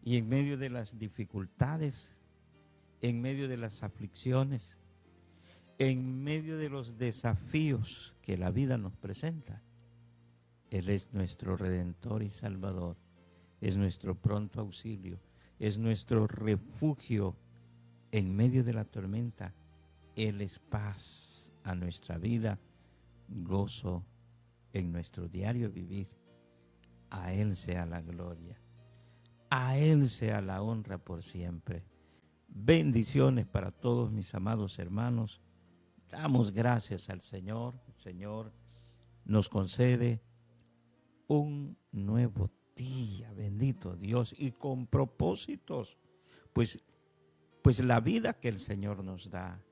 Y en medio de las dificultades, en medio de las aflicciones, en medio de los desafíos que la vida nos presenta, Él es nuestro Redentor y Salvador, es nuestro pronto auxilio, es nuestro refugio en medio de la tormenta. Él es paz a nuestra vida, gozo en nuestro diario vivir. A Él sea la gloria, a Él sea la honra por siempre. Bendiciones para todos mis amados hermanos. Damos gracias al Señor. El Señor nos concede un nuevo día, bendito Dios, y con propósitos. Pues la vida que el Señor nos da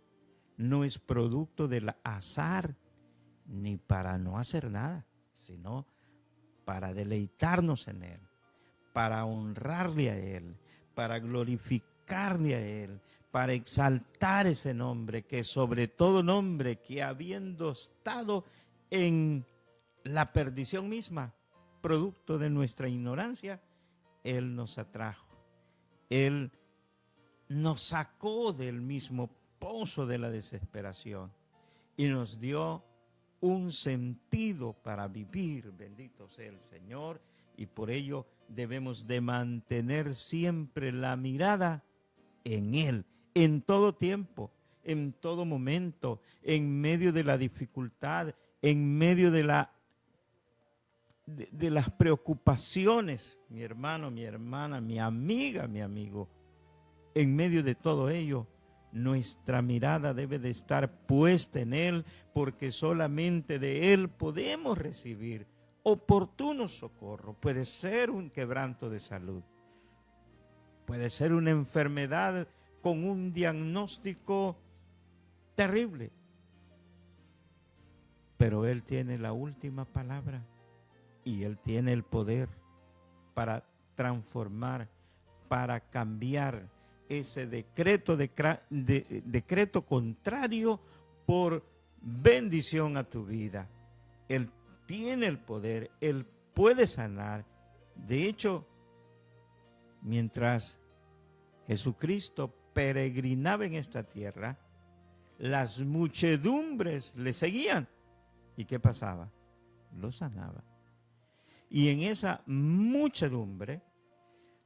no es producto del azar, ni para no hacer nada, sino para deleitarnos en Él, para honrarle a Él, para glorificarle a Él, para exaltar ese nombre, que sobre todo nombre, que habiendo estado en la perdición misma, producto de nuestra ignorancia, Él nos atrajo. Él nos sacó del mismo pozo de la desesperación y nos dio un sentido para vivir. Bendito sea el Señor, y por ello debemos de mantener siempre la mirada en Él, en todo tiempo, en todo momento, en medio de la dificultad, en medio de las preocupaciones, mi hermano, mi hermana, mi amiga, mi amigo. En medio de todo ello, nuestra mirada debe de estar puesta en Él, porque solamente de Él podemos recibir oportuno socorro. Puede ser un quebranto de salud, puede ser una enfermedad con un diagnóstico terrible, pero Él tiene la última palabra y Él tiene el poder para transformar, para cambiar ese decreto contrario por bendición a tu vida. Él tiene el poder, Él puede sanar. De hecho, mientras Jesucristo peregrinaba en esta tierra, las muchedumbres le seguían. ¿Y qué pasaba? Lo sanaba. Y en esa muchedumbre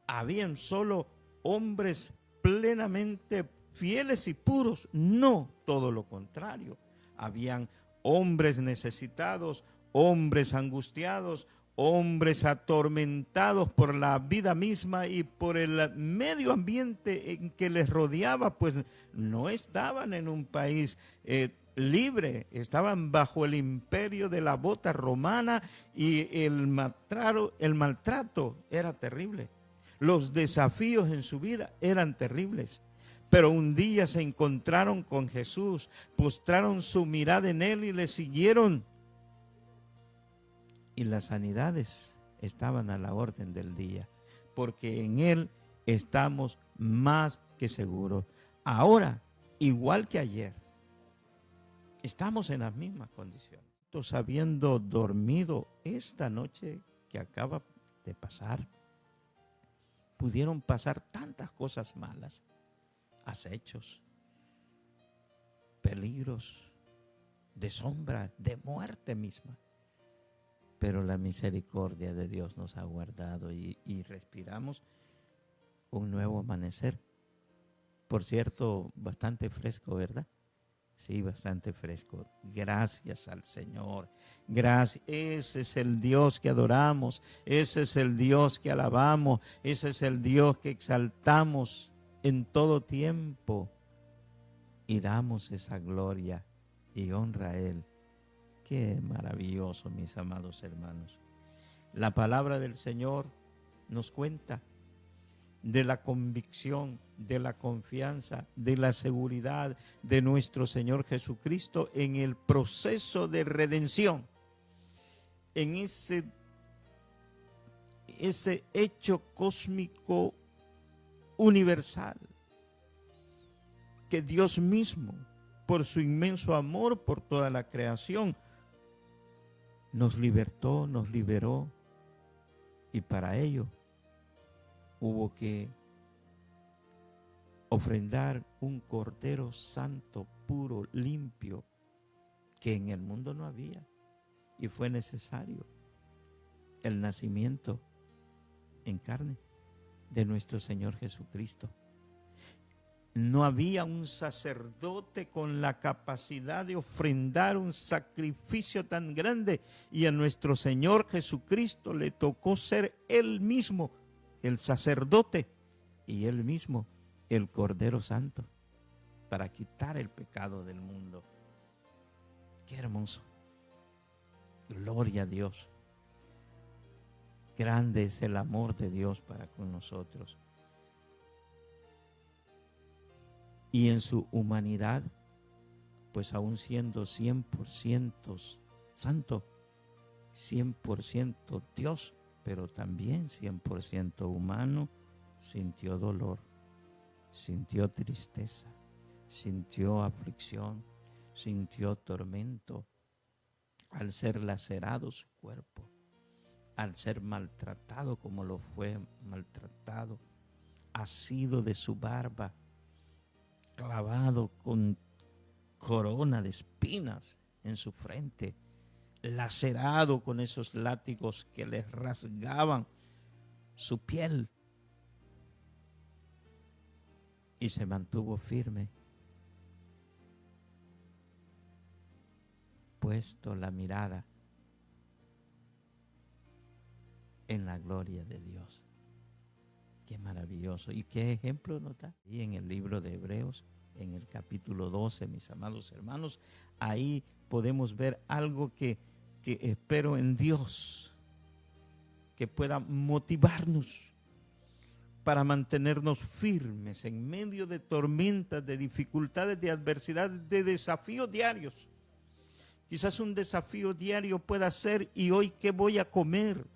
habían solo hombres plenamente fieles y puros. No, todo lo contrario. Habían hombres necesitados, hombres angustiados, hombres atormentados por la vida misma y por el medio ambiente en que les rodeaba, pues no estaban en un país libre, estaban bajo el imperio de la bota romana, y el maltrato era terrible. Los desafíos en su vida eran terribles. Pero un día se encontraron con Jesús, postraron su mirada en Él y le siguieron. Y las sanidades estaban a la orden del día, porque en Él estamos más que seguros. Ahora, igual que ayer, estamos en las mismas condiciones. Habiendo dormido esta noche que acaba de pasar, pudieron pasar tantas cosas malas, acechos, peligros, de sombra, de muerte misma. Pero la misericordia de Dios nos ha guardado y respiramos un nuevo amanecer. Por cierto, bastante fresco, ¿verdad? Sí, bastante fresco. Gracias al Señor. Gracias. Ese es el Dios que adoramos. Ese es el Dios que alabamos. Ese es el Dios que exaltamos en todo tiempo. Y damos esa gloria y honra a Él. Qué maravilloso, mis amados hermanos. La palabra del Señor nos cuenta de la convicción, de la confianza, de la seguridad de nuestro Señor Jesucristo en el proceso de redención, en ese hecho cósmico universal, que Dios mismo, por su inmenso amor por toda la creación, nos libertó, nos liberó, y para ello hubo que ofrendar un cordero santo, puro, limpio, que en el mundo no había. Y fue necesario el nacimiento en carne de nuestro Señor Jesucristo. No había un sacerdote con la capacidad de ofrendar un sacrificio tan grande, y a nuestro Señor Jesucristo le tocó ser Él mismo el sacerdote y Él mismo el Cordero Santo para quitar el pecado del mundo. Qué hermoso. Gloria a Dios. Grande es el amor de Dios para con nosotros. Y en su humanidad, pues aún siendo 100% santo, 100% Dios, pero también 100% humano, sintió dolor, sintió tristeza, sintió aflicción, sintió tormento al ser lacerado su cuerpo, al ser maltratado como lo fue maltratado, asido de su barba, clavado con corona de espinas en su frente, lacerado con esos látigos que le rasgaban su piel, y se mantuvo firme, puesto la mirada en la gloria de Dios. Qué maravilloso. ¿Y qué ejemplo nos da? Y en el libro de Hebreos, en el capítulo 12, mis amados hermanos, ahí podemos ver algo que espero en Dios, que pueda motivarnos para mantenernos firmes en medio de tormentas, de dificultades, de adversidades, de desafíos diarios. Quizás un desafío diario pueda ser: ¿y hoy qué voy a comer?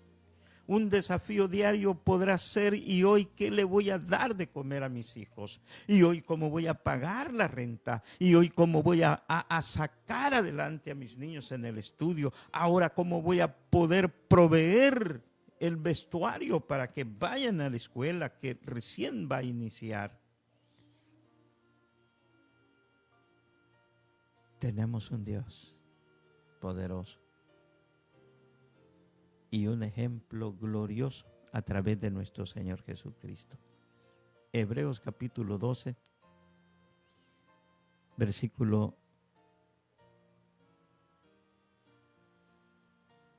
Un desafío diario podrá ser: ¿y hoy qué le voy a dar de comer a mis hijos? ¿Y hoy cómo voy a pagar la renta? ¿Y hoy cómo voy a sacar adelante a mis niños en el estudio? Ahora, ¿cómo voy a poder proveer el vestuario para que vayan a la escuela que recién va a iniciar? Tenemos un Dios poderoso y un ejemplo glorioso a través de nuestro Señor Jesucristo. Hebreos capítulo 12, versículo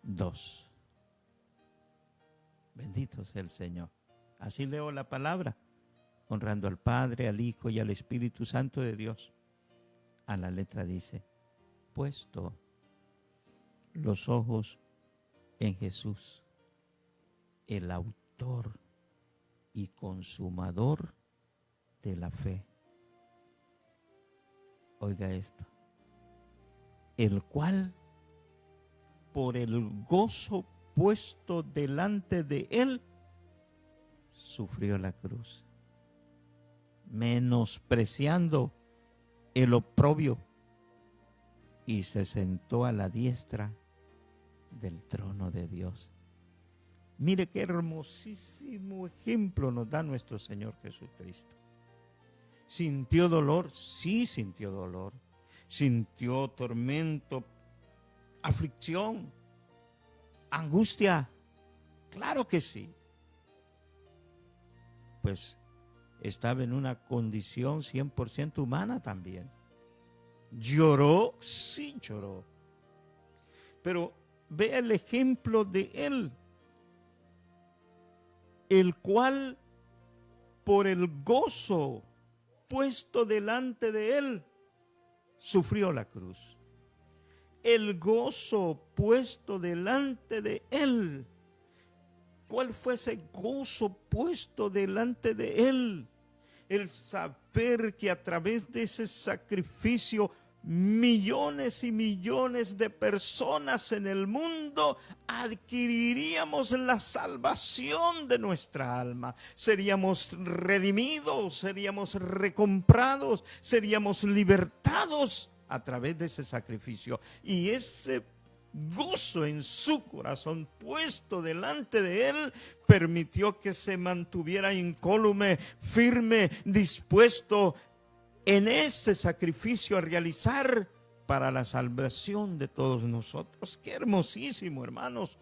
2. Bendito sea el Señor. Así leo la palabra, honrando al Padre, al Hijo y al Espíritu Santo de Dios. A la letra dice: puesto los ojos en Jesús, el autor y consumador de la fe. Oiga esto: el cual, por el gozo puesto delante de él, sufrió la cruz, menospreciando el oprobio, y se sentó a la diestra del trono de Dios. Mire qué hermosísimo ejemplo nos da nuestro Señor Jesucristo. ¿Sintió dolor? Sí, sintió dolor. Sintió tormento, aflicción, angustia. Claro que sí. Pues estaba en una condición 100% humana también. ¿Lloró? Sí, lloró. Pero vea el ejemplo de él, el cual, por el gozo puesto delante de él, sufrió la cruz. El gozo puesto delante de él. ¿Cuál fue ese gozo puesto delante de él? El saber que a través de ese sacrificio millones y millones de personas en el mundo adquiriríamos la salvación de nuestra alma. Seríamos redimidos, seríamos recomprados, seríamos libertados a través de ese sacrificio. Y ese gozo en su corazón puesto delante de él, permitió que se mantuviera incólume, firme, dispuesto en ese sacrificio a realizar para la salvación de todos nosotros. Qué hermosísimo, hermanos.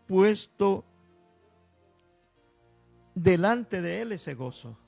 Puesto delante de él ese gozo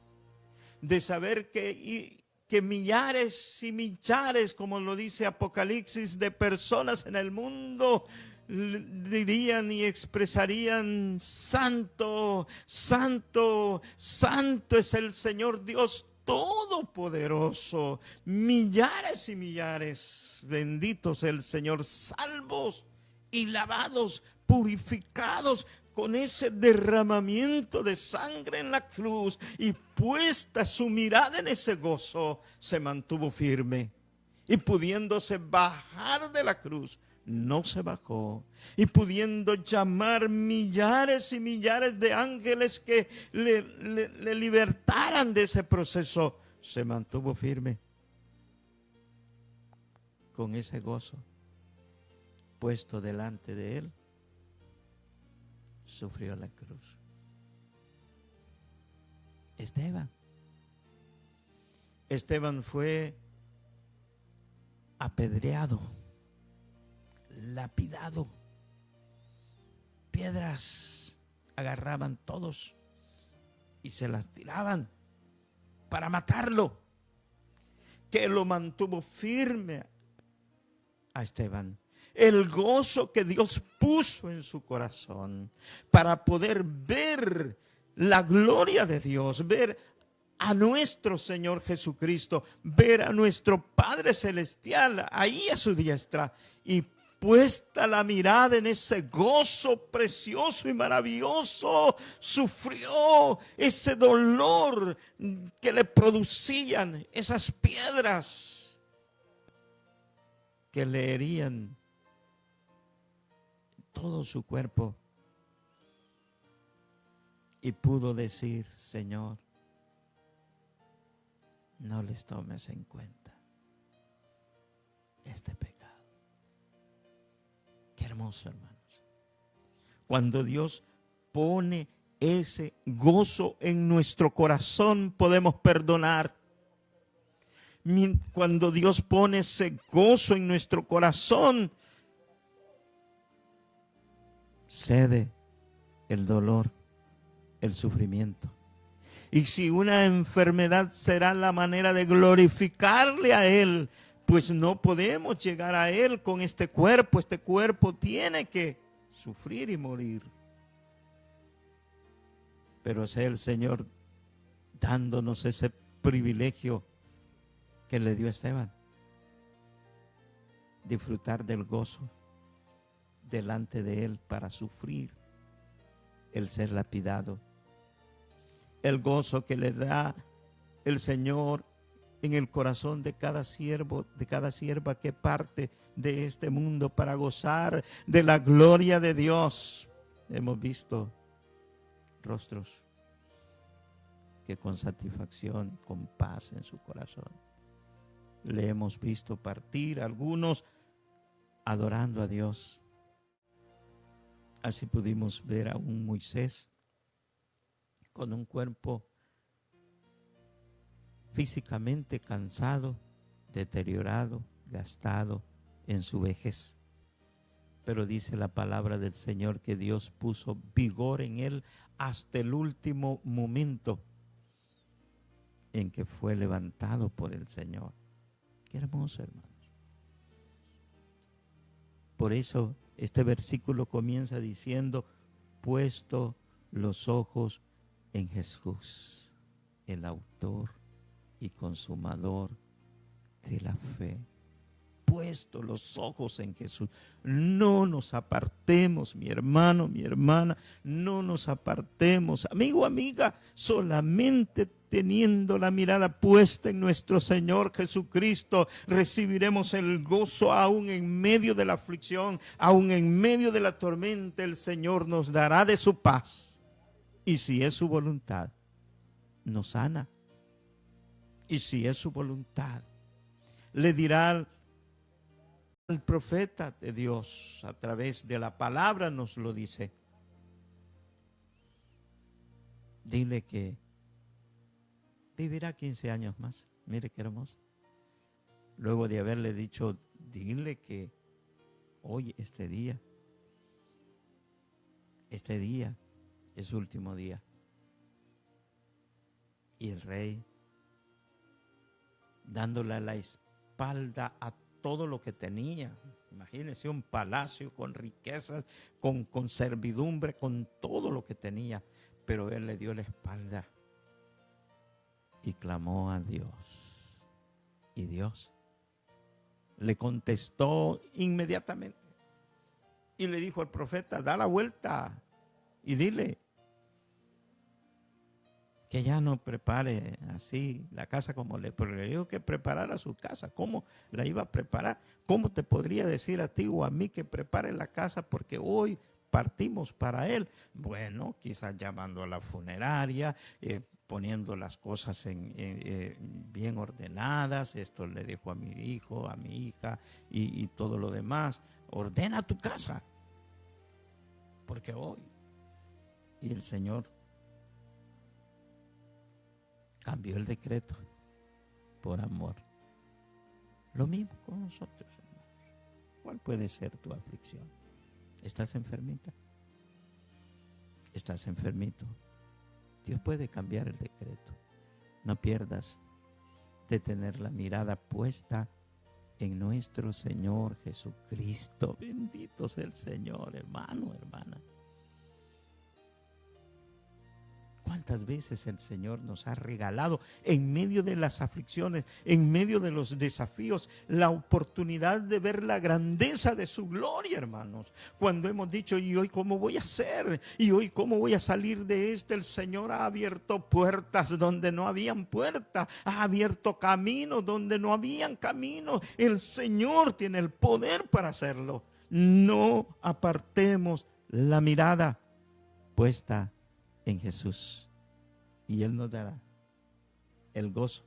de saber que millares y millares, como lo dice Apocalipsis, de personas en el mundo dirían y expresarían: santo, santo, santo es el Señor Dios Todopoderoso. Millares y millares, benditos el Señor, salvos y lavados, purificados con ese derramamiento de sangre en la cruz, y puesta su mirada en ese gozo, se mantuvo firme, y pudiéndose bajar de la cruz, no se bajó, y pudiendo llamar millares y millares de ángeles que le libertaran de ese proceso, se mantuvo firme con ese gozo puesto delante de él. Sufrió la cruz. Esteban fue apedreado, lapidado, piedras agarraban todos y se las tiraban para matarlo. Que lo mantuvo firme a Esteban? El gozo que Dios puso en su corazón para poder ver la gloria de Dios, ver a nuestro Señor Jesucristo, ver a nuestro Padre Celestial ahí a su diestra, y puesta la mirada en ese gozo precioso y maravilloso, sufrió ese dolor que le producían esas piedras que le herían todo su cuerpo, y pudo decir: Señor, no les tomes en cuenta este pecado. Qué hermoso, hermanos. Cuando Dios pone ese gozo en nuestro corazón, podemos perdonar. Cuando Dios pone ese gozo en nuestro corazón, cede el dolor, el sufrimiento. Y si una enfermedad será la manera de glorificarle a Él, pues no podemos llegar a Él con este cuerpo. Este cuerpo tiene que sufrir y morir. Pero sea el Señor dándonos ese privilegio que le dio a Esteban: disfrutar del gozo delante de Él para sufrir el ser lapidado. El gozo que le da el Señor en el corazón de cada siervo, de cada sierva que parte de este mundo para gozar de la gloria de Dios. Hemos visto rostros que con satisfacción, con paz en su corazón, le hemos visto partir, algunos adorando a Dios. Así pudimos ver a un Moisés con un cuerpo físicamente cansado, deteriorado, gastado en su vejez. Pero dice la palabra del Señor que Dios puso vigor en él hasta el último momento en que fue levantado por el Señor. Qué hermoso, hermanos. Por eso este versículo comienza diciendo: puesto los ojos en Jesús, el autor y consumador de la fe. Puesto los ojos en Jesús. No nos apartemos, mi hermano, mi hermana, no nos apartemos, amigo, amiga, solamente teniendo la mirada puesta en nuestro Señor Jesucristo, recibiremos el gozo aún en medio de la aflicción, aún en medio de la tormenta. El Señor nos dará de su paz, y si es su voluntad, nos sana, y si es su voluntad, le dirá El profeta de Dios a través de la palabra nos lo dice. Dile que vivirá 15 años más. Mire qué hermoso. Luego de haberle dicho, dile que hoy, este día es su último día. Y el rey, dándole la espalda a todo lo que tenía. Imagínense un palacio con riquezas, con servidumbre, con todo lo que tenía. Pero él le dio la espalda y clamó a Dios. Y Dios le contestó inmediatamente. Y le dijo al profeta, da la vuelta y dile que ya no prepare así la casa como le dijo que preparara su casa. ¿Cómo la iba a preparar? ¿Cómo te podría decir a ti o a mí que prepare la casa porque hoy partimos para él? Bueno, quizás llamando a la funeraria, poniendo las cosas bien ordenadas. Esto le dijo a mi hijo, a mi hija y todo lo demás. Ordena tu casa, porque hoy. Y el Señor cambió el decreto por amor. Lo mismo con nosotros, hermanos. ¿Cuál puede ser tu aflicción? ¿Estás enfermita? ¿Estás enfermito? Dios puede cambiar el decreto. No pierdas de tener la mirada puesta en nuestro Señor Jesucristo. Bendito sea el Señor, hermano, hermana. ¿Cuántas veces el Señor nos ha regalado en medio de las aflicciones, en medio de los desafíos, la oportunidad de ver la grandeza de su gloria, hermanos? Cuando hemos dicho, ¿y hoy cómo voy a hacer? ¿Y hoy cómo voy a salir de este? El Señor ha abierto puertas donde no habían puertas, ha abierto caminos donde no habían caminos. El Señor tiene el poder para hacerlo. No apartemos la mirada puesta en Jesús, y Él nos dará el gozo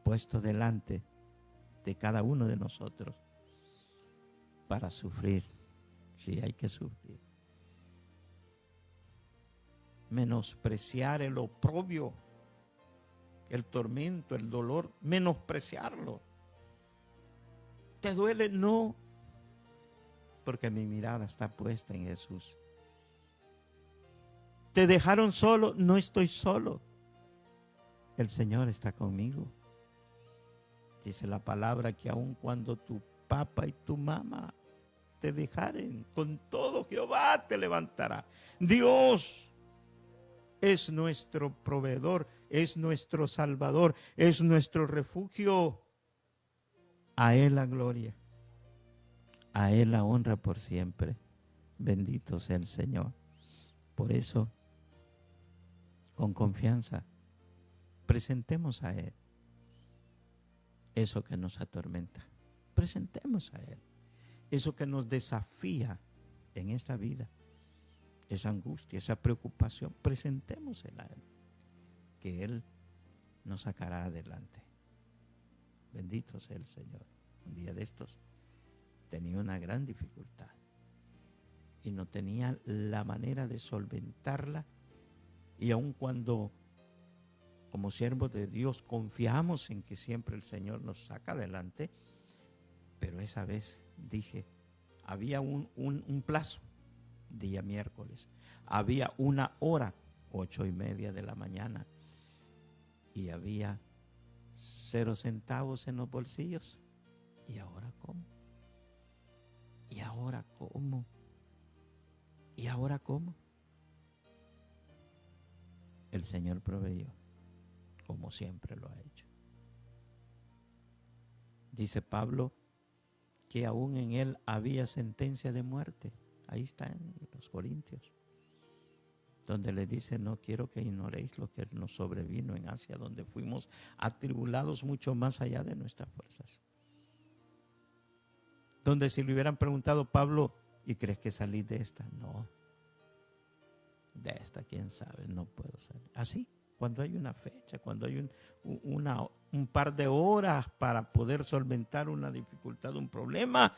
puesto delante de cada uno de nosotros para sufrir, si hay que sufrir. Menospreciar el oprobio, el tormento, el dolor, menospreciarlo. ¿Te duele? No, porque mi mirada está puesta en Jesús. ¿Te dejaron solo? No estoy solo. El Señor está conmigo. Dice la palabra que aun cuando tu papá y tu mamá te dejaren, con todo Jehová te levantará. Dios es nuestro proveedor, es nuestro salvador, es nuestro refugio. A Él la gloria, a Él la honra por siempre. Bendito sea el Señor. Por eso, con confianza, presentemos a Él eso que nos atormenta. Presentemos a Él eso que nos desafía en esta vida, esa angustia, esa preocupación. Presentémosela a Él, que Él nos sacará adelante. Bendito sea el Señor. Un día de estos tenía una gran dificultad y no tenía la manera de solventarla. Y aun cuando, como siervos de Dios, confiamos en que siempre el Señor nos saca adelante, pero esa vez dije, había un plazo, día miércoles, había una hora, 8:30 de la mañana, y había 0 centavos en los bolsillos. ¿Y ahora cómo? ¿Y ahora cómo? ¿Y ahora cómo? El Señor proveyó, como siempre lo ha hecho. Dice Pablo que aún en él había sentencia de muerte. Ahí está en los Corintios, donde le dice, no quiero que ignoréis lo que nos sobrevino en Asia, donde fuimos atribulados mucho más allá de nuestras fuerzas. Donde si le hubieran preguntado, Pablo, ¿y crees que salí de esta? No. De esta, quién sabe, no puedo salir. Así, cuando hay una fecha, cuando hay un par de horas para poder solventar una dificultad, un problema.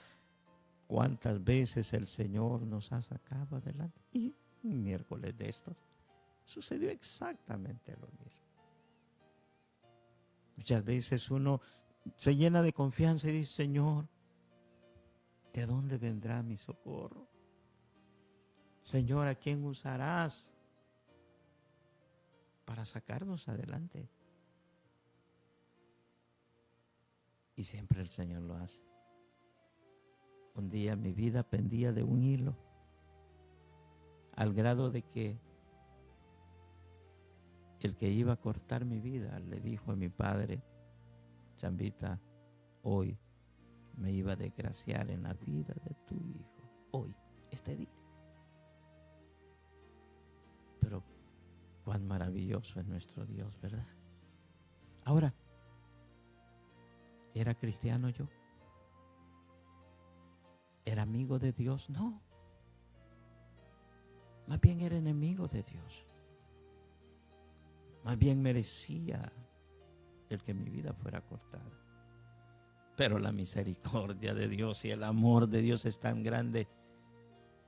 ¿Cuántas veces el Señor nos ha sacado adelante? Y un miércoles de estos sucedió exactamente lo mismo. Muchas veces uno se llena de confianza y dice, Señor, ¿de dónde vendrá mi socorro? Señor, ¿a quién usarás para sacarnos adelante? Y siempre el Señor lo hace. Un día mi vida pendía de un hilo, al grado de que el que iba a cortar mi vida le dijo a mi padre, Chambita, hoy me iba a desgraciar en la vida de tu hijo. Hoy, este día. Pero cuán maravilloso es nuestro Dios, ¿verdad? Ahora, ¿era cristiano yo? ¿Era amigo de Dios? No. Más bien era enemigo de Dios. Más bien merecía el que mi vida fuera cortada. Pero la misericordia de Dios y el amor de Dios es tan grande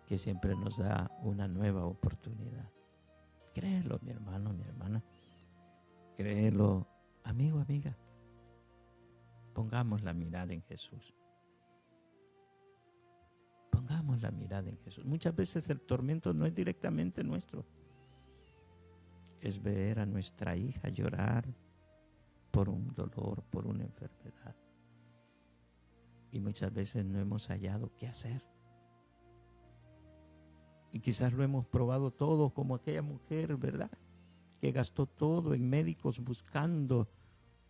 que siempre nos da una nueva oportunidad. Créelo, mi hermano, mi hermana. Créelo, amigo, amiga. Pongamos la mirada en Jesús. Pongamos la mirada en Jesús. Muchas veces el tormento no es directamente nuestro. Es ver a nuestra hija llorar por un dolor, por una enfermedad. Y muchas veces no hemos hallado qué hacer. Y quizás lo hemos probado todo, como aquella mujer, ¿verdad? Que gastó todo en médicos buscando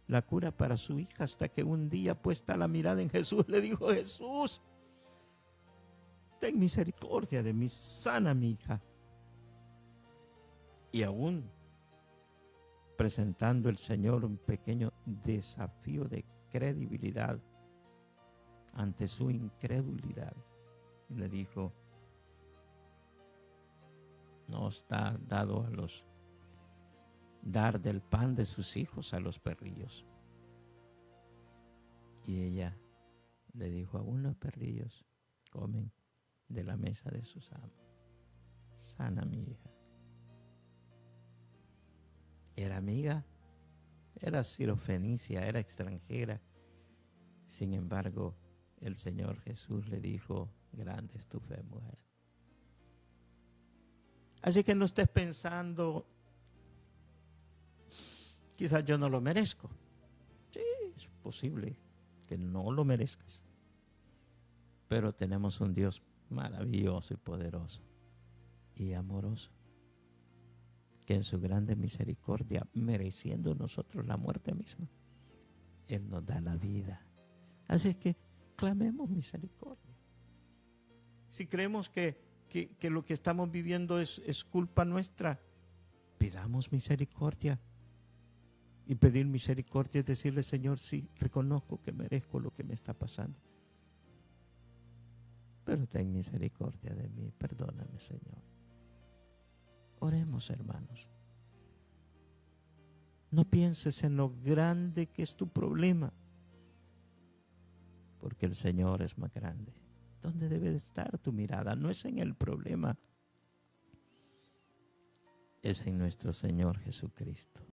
la cura para su hija, hasta que un día, puesta la mirada en Jesús, le dijo, Jesús, ten misericordia de mí, sana mi hija. Y aún presentando el Señor un pequeño desafío de credibilidad ante su incredulidad, le dijo, no está dado a los dar del pan de sus hijos a los perrillos. Y ella le dijo, aún los perrillos comen de la mesa de sus amos. Sana mi hija. Era amiga, era sirofenicia, era extranjera. Sin embargo, el Señor Jesús le dijo, grande es tu fe, mujer. Así que no estés pensando, quizás yo no lo merezco. Sí, es posible que no lo merezcas. Pero tenemos un Dios maravilloso y poderoso y amoroso, que en su grande misericordia, mereciendo nosotros la muerte misma, Él nos da la vida. Así es que clamemos misericordia. Si creemos que lo que estamos viviendo es culpa nuestra, pidamos misericordia. Y pedir misericordia es decirle, Señor, sí, reconozco que merezco lo que me está pasando, pero ten misericordia de mí, perdóname, Señor. Oremos, hermanos. No pienses en lo grande que es tu problema, porque el Señor es más grande. ¿Dónde debe de estar tu mirada? No es en el problema, es en nuestro Señor Jesucristo.